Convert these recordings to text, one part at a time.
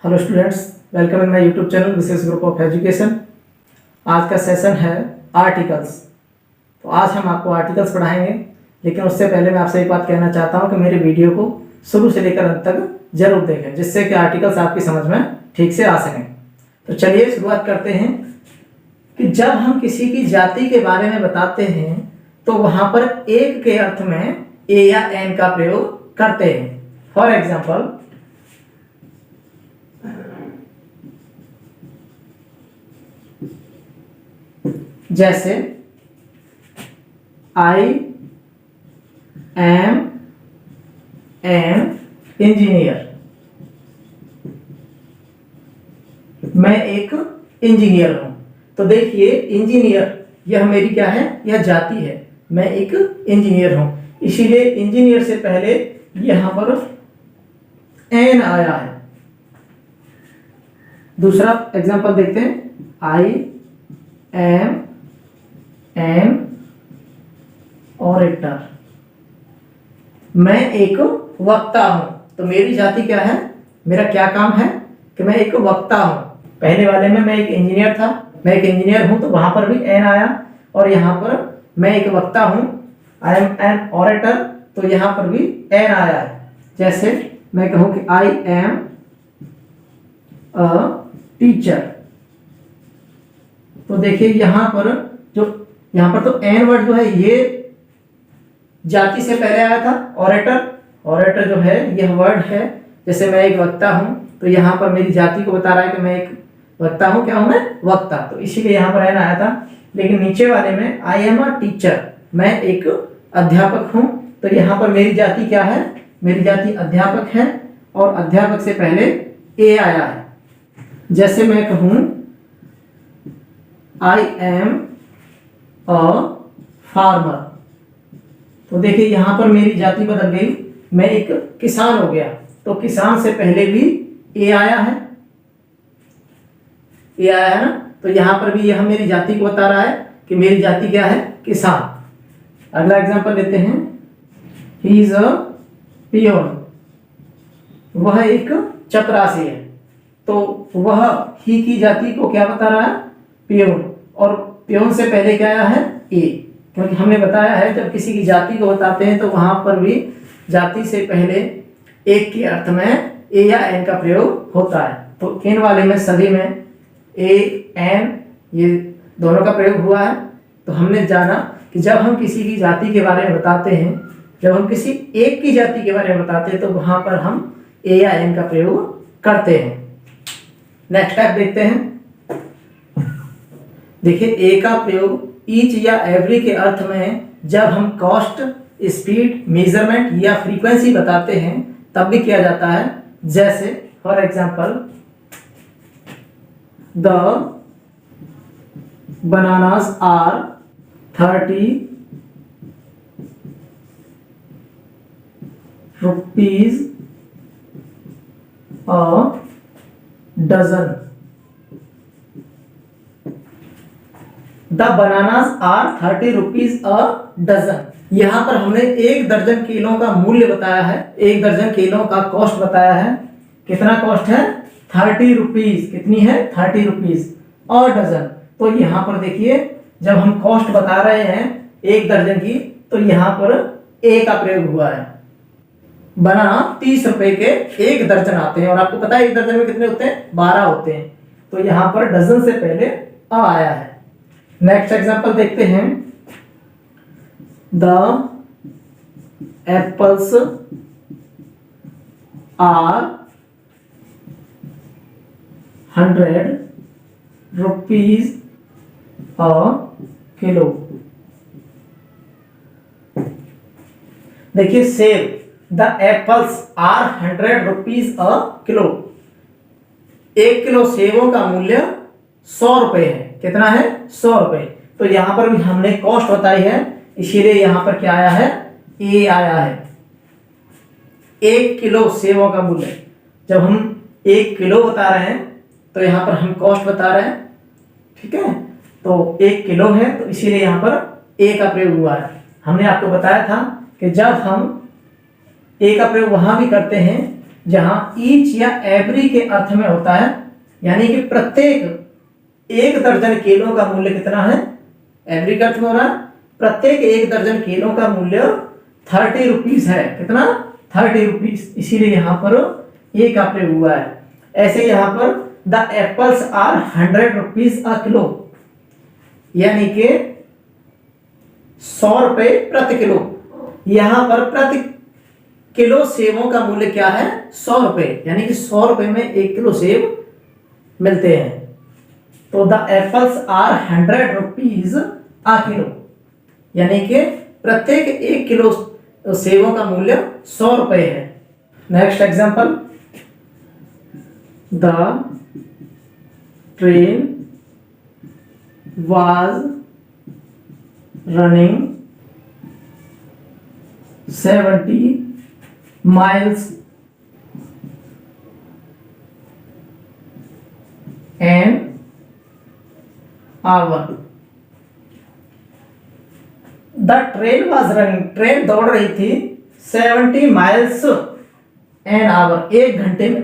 Hello students, welcome in my YouTube channel Vishesh group of education. आज का session है articles. तो आज हम आपको आर्टिकल्स पढ़ाएंगे, लेकिन उससे पहले मैं आपसे एक बात कहना चाहता हूं कि मेरे वीडियो को शुरू से लेकर अंत तक जरूर देखें, जिससे कि आर्टिकल्स आपकी समझ में ठीक से आ सकें। तो चलिए शुरुआत करते हैं कि जब हम किसी की जाति के बारे में बताते हैं तो वहां पर एक के अर्थ में ए या एन का प्रयोग करते हैं। फॉर एग्जाम्पल, जैसे आई एम एन इंजीनियर, मैं एक इंजीनियर हूं। तो देखिए, इंजीनियर यह मेरी क्या है, यह जाति है। मैं एक इंजीनियर हूं, इसीलिए इंजीनियर से पहले यहां पर एन आया है। दूसरा एग्जांपल देखते हैं, आई एम एन ऑरेटर, मैं एक वक्ता हूं। तो मेरी जाति क्या है, मेरा क्या काम है कि मैं एक वक्ता हूं। पहले वाले में मैं एक इंजीनियर था, मैं एक इंजीनियर हूं, तो वहां पर भी एन आया, और यहां पर मैं एक वक्ता हूं, आई एम एन ऑरेटर, तो यहां पर भी एन आया है। जैसे मैं कहूं कि आई एम अ टीचर, तो देखिए यहां पर तो एन वर्ड जो है ये जाति से पहले आया था। ऑरेटर जो है यह वर्ड है। जैसे मैं एक वक्ता हूं, तो यहां पर मेरी जाति को बता रहा है कि मैं एक वक्ता हूं। क्या हूं मैं, वक्ता, तो इसीलिए यहां पर एन आया था। लेकिन नीचे वाले में आई एम अ टीचर, मैं एक अध्यापक हूं, तो यहां पर मेरी जाति क्या है, मेरी जाति अध्यापक है, और अध्यापक से पहले ए आया है। जैसे मैं कहूं आई एम अ फार्मर, तो देखिए यहां पर मेरी जाति बदल गई, मैं एक किसान हो गया। तो किसान से पहले भी ए आया है, ए आया है ना, तो यहां पर भी यह मेरी जाति को बता रहा है कि मेरी जाति क्या है, किसान। अगला एग्जांपल लेते हैं, ही इज अ पियोन, वह एक चपरासी है। तो वह ही की जाति को क्या बता रहा है, पियोन, और पियोन से पहले क्या आया है, ए, क्योंकि हमने बताया है जब किसी की जाति को बताते हैं तो वहां पर भी जाति से पहले एक के अर्थ में ए या एन का प्रयोग होता है। तो इन वाले में सभी में ए एन ये दोनों का प्रयोग हुआ है। तो हमने जाना कि जब हम किसी की जाति के बारे में बताते हैं, जब हम किसी एक की जाति के बारे में बताते हैं, तो वहां पर हम ए या एन का प्रयोग करते हैं। नेक्स्ट टाइप देखते हैं। देखिए, ए का प्रयोग ईच या एवरी के अर्थ में जब हम कॉस्ट, स्पीड, मेजरमेंट या फ्रीक्वेंसी बताते हैं तब भी किया जाता है। जैसे for example, the bananas are 30 rupees a dozen. The bananas are 30 rupees a dozen, यहां पर हमने एक दर्जन केलों का मूल्य बताया है, एक दर्जन केलों का कॉस्ट बताया है। कितना कॉस्ट है, 30 रुपीज, कितनी है, 30 रुपीज और डजन। तो यहां पर देखिए, जब हम कॉस्ट बता रहे हैं एक दर्जन की, तो यहां पर ए का प्रयोग हुआ है। बनाना 30 रुपए के एक दर्जन आते हैं, और आपको पता है एक दर्जन में कितने होते हैं, 12 होते हैं। तो यहां पर डजन से पहले अ आया है। नेक्स्ट एग्जांपल देखते हैं, the apples are 100 rupees a kilo. देखिए, सेब, the apples are 100 rupees a kilo, 1 kilo सेबों का मूल्य 100 रुपए है। कितना है, 100 रुपए। तो यहां पर भी हमने कॉस्ट बताई है, इसीलिए यहां पर क्या आया है, ए आया है। 1 किलो सेबों का मूल्य, जब हम 1 किलो बता रहे हैं तो यहां पर हम कॉस्ट बता रहे हैं, ठीक है। तो 1 किलो है, तो इसीलिए यहां पर ए का प्रयोग हुआ है। हमने आपको बताया था कि जब हम ए का प्रयोग वहां भी करते हैं जहां ईच या एवरी के अर्थ में होता है, यानी कि प्रत्येक 1 दर्जन केलों का मूल्य कितना है, एवरी का अर्थ में हो रहा है प्रत्येक 1 दर्जन केलों का मूल्य 30 रुपीज है। कितना, 30 रुपीज, इसीलिए यहां पर ए का प्रयोग हुआ है। ऐसे यहां पर the apples are 100 rupees a kilo, यानी कि 100 रुपए प्रति किलो। यहां पर प्रति किलो सेबों का मूल्य क्या है, 100 रुपए, यानी कि 100 रुपए में 1 किलो सेब मिलते हैं। तो the apples are 100 rupees a kilo, यानी कि प्रत्येक 1 किलो सेबों का मूल्य 100 रुपए है। Next example, the train was running 70 miles an hour। The train was running, train दौड़ रही थी 70 माइल्स एन आवर, 1 घंटे में।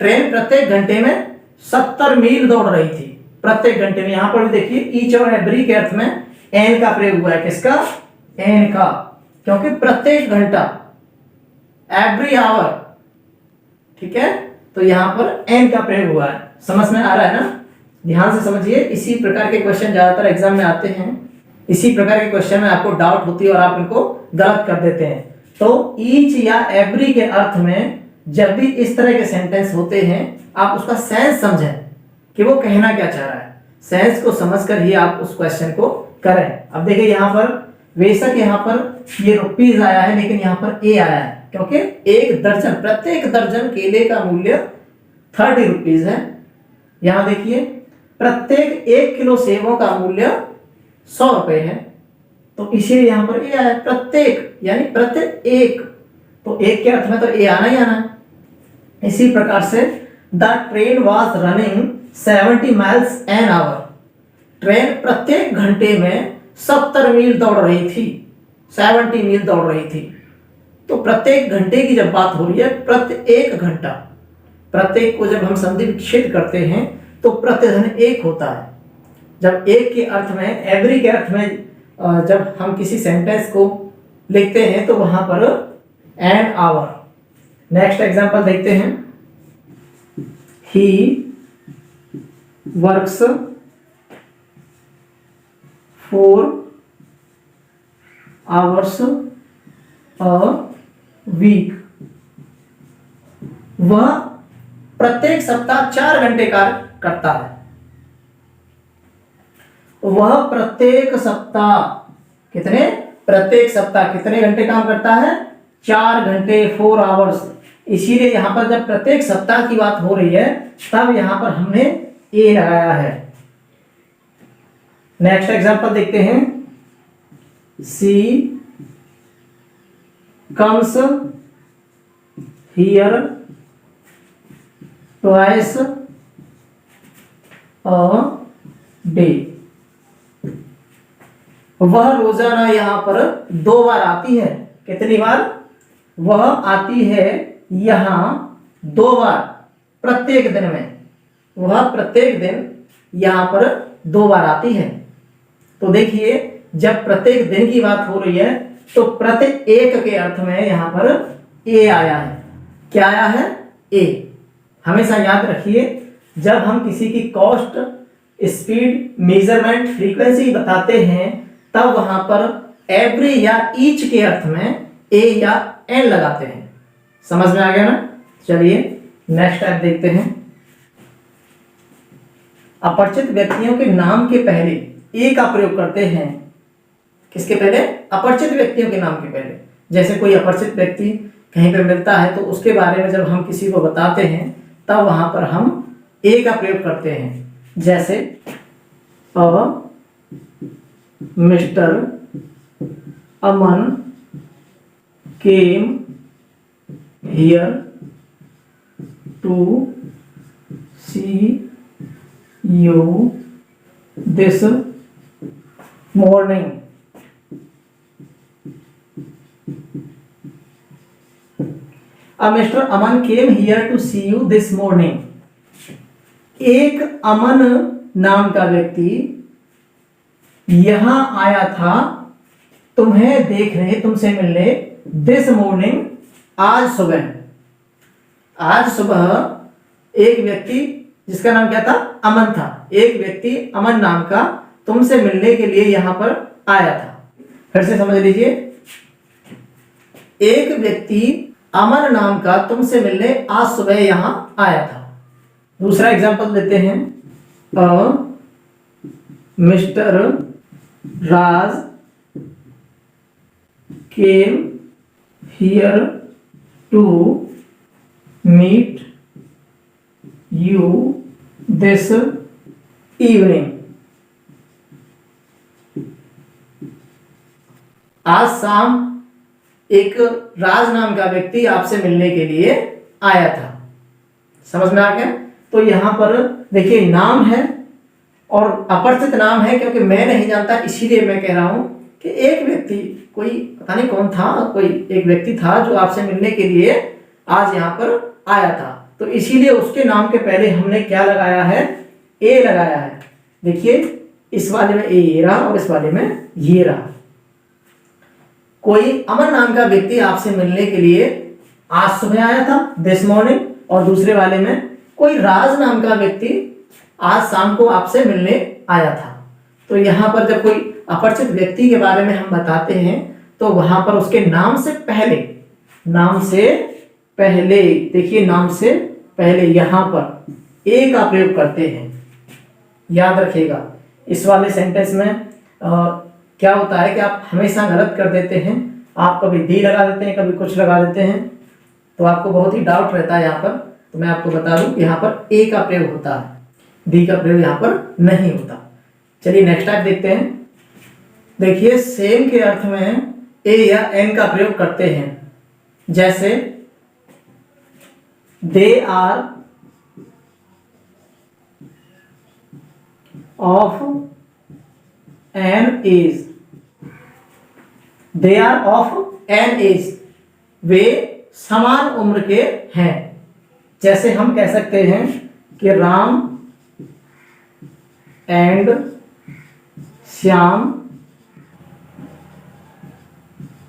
ट्रेन प्रत्येक घंटे में 70 मील दौड़ रही थी प्रत्येक घंटे में। यहां पर भी देखिए ईच और एवरी के अर्थ में एन का प्रयोग हुआ है। किसका, एन का, क्योंकि प्रत्येक घंटा, एवरी आवर, ठीक है, तो यहां पर एन का प्रयोग हुआ है। समझ में आ रहा है ना, ध्यान से समझिए। इसी प्रकार के क्वेश्चन ज्यादातर एग्जाम में आते हैं, इसी प्रकार के क्वेश्चन में आपको डाउट होती है और आप इनको गलत कर देते हैं। तो ईच या एवरी के अर्थ में जब भी इस तरह के सेंटेंस होते हैं, आप उसका सेंस समझें कि वो कहना क्या चाह रहा है। सेंस को समझकर ही आप उस क्वेश्चन को करें। अब देखिए यहां पर बेशक यहां पर ये रुपीज आया है, लेकिन यहां पर ए आया है, क्योंकि 1 दर्जन, प्रत्येक दर्जन केले का मूल्य 30 रुपीज है। यहां देखिए प्रत्येक 1 किलो सेबों का मूल्य 100 रुपए है, तो इसीलिए यहां पर ए आया, प्रत्येक, यानी प्रत्येक एक, तो एक के अर्थ में तो ए आना ही आना है। इसी प्रकार से the train was running 70 miles an hour, train प्रत्येक घंटे में 70 मील दौड़ रही थी, 70 मील दौड़ रही थी। तो प्रत्येक घंटे की जब बात हो रही है, प्रत्येक घंटा, प्रत्येक को जब हम संधि विच्छेद करते हैं तो प्रतिधन 1 होता है। जब एक के अर्थ में, एवरी के अर्थ में जब हम किसी सेंटेंस को लिखते हैं तो वहां पर एन आवर। नेक्स्ट एग्जांपल देखते हैं, he works 4 hours a week, वह प्रत्येक सप्ताह 4 घंटे कार्य करता है। वह प्रत्येक सप्ताह कितने, प्रत्येक सप्ताह कितने घंटे काम करता है, 4 घंटे, 4 आवर्स। इसीलिए यहां पर जब प्रत्येक सप्ताह की बात हो रही है तब यहां पर हमने ए लगाया है। नेक्स्ट एग्जांपल देखते हैं, she comes here twice a day, वह रोजाना यहां पर 2 बार आती है। कितनी बार, वह आती है यहां 2 बार प्रत्येक दिन में, वह प्रत्येक दिन यहां पर 2 बार आती है। तो देखिए जब प्रत्येक दिन की बात हो रही है तो प्रत्येक के अर्थ में यहां पर ए आया है। क्या आया है, ए। हमेशा याद रखिए जब हम किसी की कॉस्ट, स्पीड, मेजरमेंट, फ्रीक्वेंसी बताते हैं तब वहां पर एवरी या ईच के अर्थ में ए या एन लगाते हैं। समझ में आ गया ना। चलिए नेक्स्ट टाइप देखते हैं, अपरिचित व्यक्तियों के नाम के पहले ए का प्रयोग करते हैं। किसके पहले, अपरिचित व्यक्तियों के नाम के पहले। जैसे कोई अपरिचित व्यक्ति कहीं पे मिलता है तो उसके बारे में जब हम किसी को बताते हैं तब वहां पर हम ए का प्रयोग करते हैं। जैसे a mister Aman came here to see you this morning. Mister Aman came here to see you this morning. एक अमन नाम का व्यक्ति यहां आया था तुम्हें देखने, तुमसे मिलने, दिस मॉर्निंग, आज सुबह। आज सुबह एक व्यक्ति जिसका नाम क्या था, अमन था, एक व्यक्ति अमन नाम का तुमसे मिलने के लिए यहां पर आया था। फिर से समझ लीजिए, एक व्यक्ति अमन नाम का तुमसे मिलने आज सुबह यहां आया था। दूसरा एग्जांपल देते हैं, mister Raj came here to meet you this evening. आज शाम एक राज नाम का व्यक्ति आपसे मिलने के लिए आया था। समझ में आ गया? तो यहां पर देखिए नाम है और अपरिचित नाम है, क्योंकि मैं नहीं जानता इसीलिए मैं कह रहा हूं कि एक व्यक्ति, कोई पता नहीं कौन था, कोई एक व्यक्ति था जो आपसे मिलने के लिए आज यहां पर आया था, तो इसीलिए उसके नाम के पहले हमने क्या लगाया है, ए लगाया है। देखिए इस वाले में ए रहा और इस वाले में ये रहा। कोई अमन नाम का व्यक्ति आपसे मिलने के लिए आज सुबह आया था, दिस मॉर्निंग, और दूसरे वाले में कोई राज नाम का व्यक्ति आज शाम को आपसे मिलने आया था। तो यहां पर जब कोई अपरिचित व्यक्ति के बारे में हम बताते हैं तो वहां पर उसके नाम से पहले, देखिए नाम से पहले यहां पर ए का प्रयोग करते हैं। याद रखिएगा, इस वाले सेंटेंस में क्या होता है कि आप हमेशा गलत कर देते हैं, आप कभी दी लगा देते हैं, कभी कुछ लगा देते हैं, तो आपको बहुत ही डाउट रहता है यहाँ पर। तो मैं आपको बता दूं यहाँ पर ए का प्रयोग होता है, दी का प्रयोग यहाँ पर नहीं होता। चलिए नेक्स्ट टाइप देखते हैं। देखिए सेम के अर्थ में ए या एन का प्रयोग करते हैं, जैसे they are of an age, they are of an age, वे समान उम्र के हैं। जैसे हम कह सकते हैं कि Ram and Shyam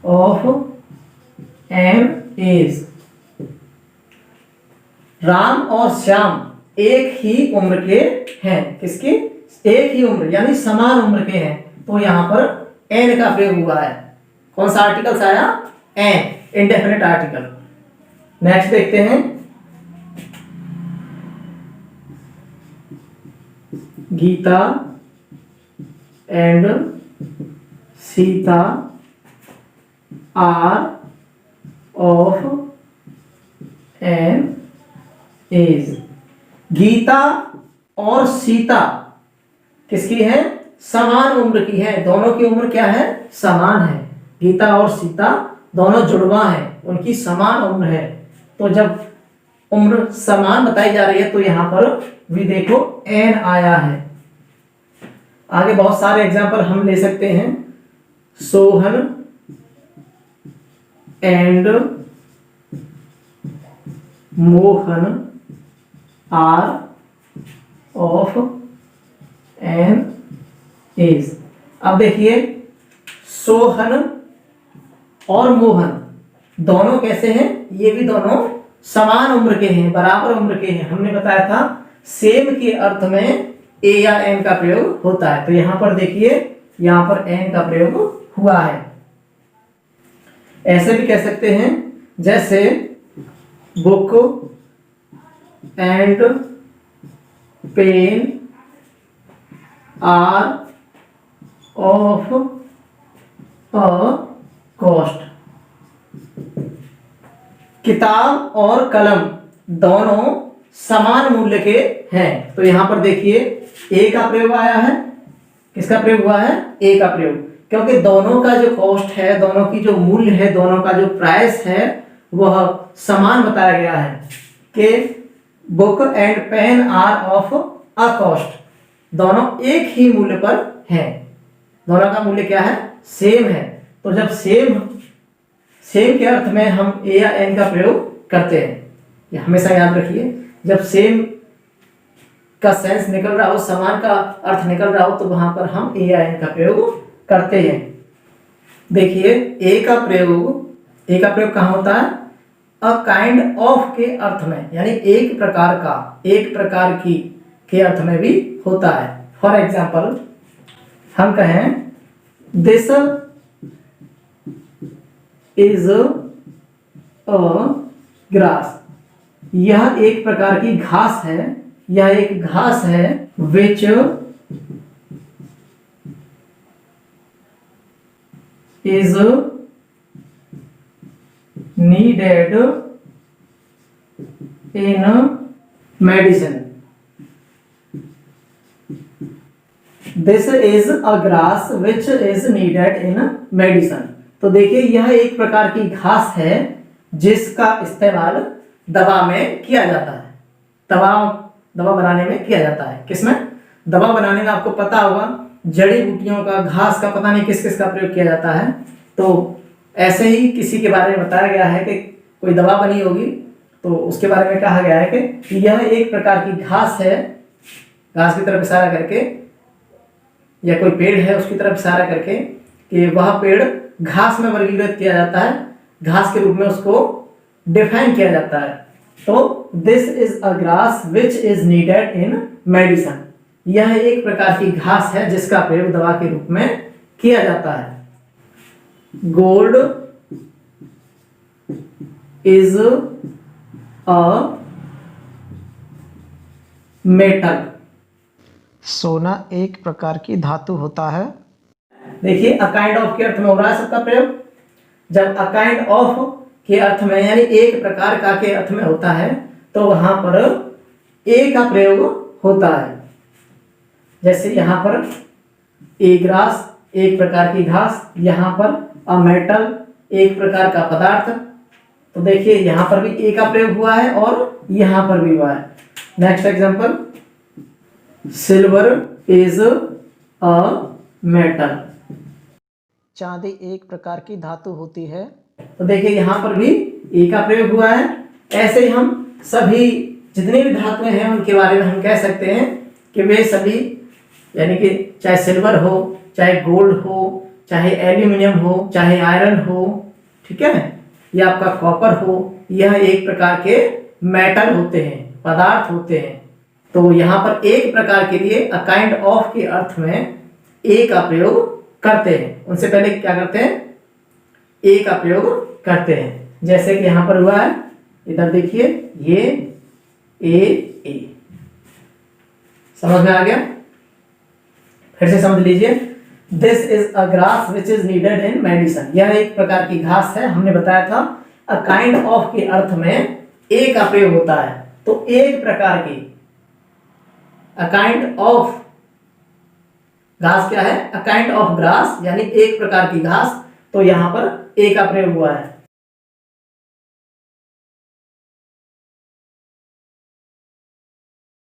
of an age, Ram और श्याम एक ही उम्र के हैं। किसकी? एक ही उम्र यानी समान उम्र के हैं। तो यहां पर एन का प्रयोग हुआ है। कौन सा आर्टिकल आया? N, indefinite article. नेक्स्ट देखते हैं, Geeta and Sita are of an age. Geeta और सीता किसकी है? समान उम्र की है। दोनों की उम्र क्या है? समान है। गीता और सीता दोनों जुड़वा हैं, उनकी समान उम्र है। तो जब उम्र समान बताई जा रही है तो यहां पर भी देखो एन आया है। आगे बहुत सारे एग्जाम्पल हम ले सकते हैं। Sohan and Mohan are of an age. अब देखिए सोहन और मोहन दोनों कैसे हैं? ये भी दोनों समान उम्र के हैं, बराबर उम्र के हैं। हमने बताया था सेम के अर्थ में ए या एन का प्रयोग होता है। तो यहां पर देखिए, यहां पर एन का प्रयोग हुआ है। ऐसे भी कह सकते हैं जैसे book and pen are of a cost. किताब और कलम दोनों समान मूल्य के हैं। तो यहां पर देखिए ए का प्रयोग आया है। किसका प्रयोग हुआ है? ए का प्रयोग, क्योंकि दोनों का जो कॉस्ट है, दोनों की जो मूल्य है, दोनों का जो प्राइस है वह समान बताया गया है कि book and pen are of a cost. दोनों एक ही मूल्य पर हैं। दोनों का मूल्य क्या है? सेम है। तो जब सेम के अर्थ में हम ए या एन का प्रयोग करते हैं। ये हमेशा याद रखिए, जब सेम का सेंस निकल रहा हो, समान का अर्थ निकल रहा हो, तो वहां पर हम ए या एन का प्रयोग करते हैं। देखिए ए का प्रयोग कहाँ होता है? अ काइंड ऑफ के अर्थ में, यानी एक प्रकार का, एक प्रकार की के अर्थ में भी होता है। फॉर एग्जाम्पल हम कहें दिस इज अ ग्रास, यह एक प्रकार की घास है, यह एक घास है, which is needed in medicine. This is a grass which is needed in medicine. तो देखिए यह एक प्रकार की घास है जिसका इस्तेमाल दवा में किया जाता है, दवा बनाने में किया जाता है। किसमें? दवा बनाने में आपको पता होगा, जड़ी बूटियों का, घास का, पता नहीं किस किस का प्रयोग किया जाता है। तो ऐसे ही किसी के बारे में बताया गया है कि कोई दवा बनी होगी, तो उसके बारे में कहा गया है कि यह एक प्रकार की घास है, घास की तरफ इशारा करके, या कोई पेड़ है उसकी तरफ इशारा करके कि वह पेड़ घास में वर्गीकृत किया जाता है, घास के रूप में उसको डिफाइन किया जाता है। तो this is a grass which is needed in medicine, यह एक प्रकार की घास है जिसका प्रयोग दवा के रूप में किया जाता है। गोल्ड इज अ मेटल, सोना एक प्रकार की धातु होता है। देखिए अ काइंड ऑफ के अर्थ में हो रहा है सबका प्रयोग। जब अ काइंड ऑफ के अर्थ में, यानी एक प्रकार का के अर्थ में होता है, तो वहां पर ए का प्रयोग होता है। जैसे यहां पर ए ग्रास एक प्रकार की घास, यहां पर अ मेटल एक प्रकार का पदार्थ। तो देखिए यहां पर भी ए का प्रयोग हुआ है और यहां पर भी हुआ है। Next example, silver is a metal, चांदी एक प्रकार की धातु होती है। तो देखिए यहां पर भी ए का प्रयोग हुआ है। ऐसे ही हम सभी जितनी भी धातुएं हैं उनके बारे में हम कह सकते हैं कि वे सभी, यानी कि चाहे सिल्वर हो, चाहे गोल्ड हो, चाहे एल्यूमिनियम हो, चाहे आयरन हो, ठीक है, या आपका कॉपर हो, यह एक प्रकार के मेटल होते हैं, पदार्थ होते हैं। तो यहाँ पर एक प्रकार के लिए अ काइंड ऑफ के अर्थ में ए का प्रयोग करते हैं। उनसे पहले क्या करते हैं? ए का प्रयोग करते हैं। जैसे कि यहां पर हुआ है, इधर देखिए, ये ए समझ में आ गया? फिर से समझ लीजिए, this is a grass which is needed in medicine, यह एक प्रकार की घास है। हमने बताया था अ काइंड ऑफ के अर्थ में ए का प्रयोग होता है। तो एक प्रकार की, अ काइंड ऑफ घास क्या है? अ काइंड ऑफ ग्रास, यानी एक प्रकार की घास। तो यहां पर ए का प्रयोग हुआ है।